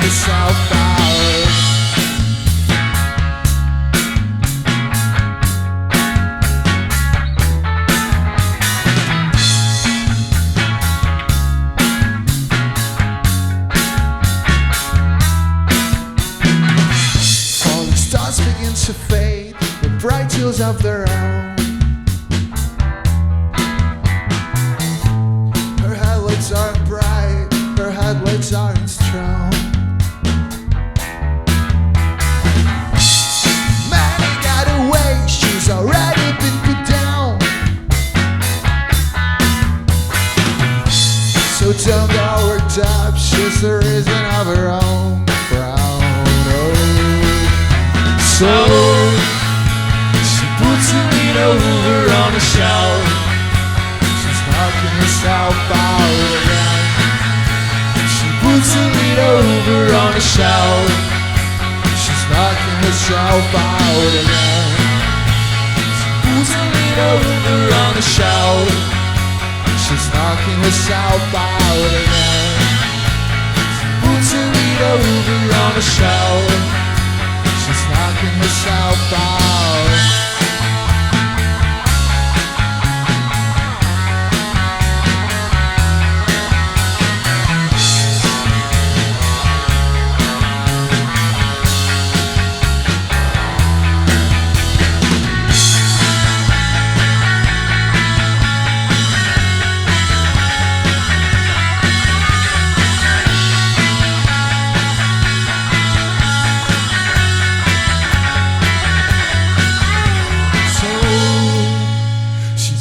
herself out. Falling stars begin to fade with bright tears of their own. Her headlights aren't bright, her headlights aren't strong. Many got away, she's already been put down. So don't go worked up, she's the reason of her own frown. So she puts a lead over on the shelf. She's knocking herself out again. She puts a lead over on the shelf. She's knocking herself out again. She puts a lead over on the shelf. She's knocking herself out again. She puts a lead over on the shelf. She's knocking herself out.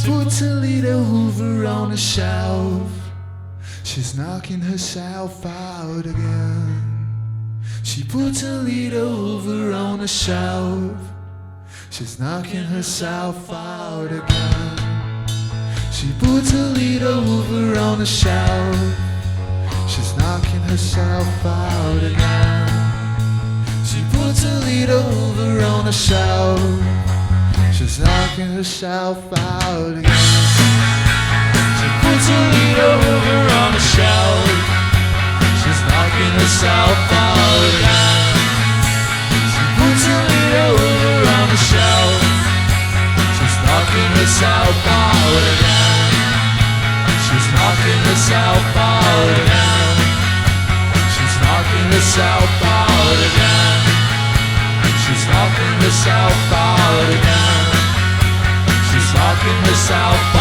Puts a little Hoover on the shelf. She's knocking herself out again. She puts a little Hoover on the shelf. She's knocking herself out again. She puts a little Hoover on the shelf. She's knocking herself out again. She puts a little Hoover on the shelf. She's knocking herself out again. She puts a little Hoover on the shelf. She's knocking herself out again. She puts a little Hoover on the shelf. She's knocking herself out again. She's knocking herself out again. She's knocking herself out again. She's knocking herself out again. She's knocking herself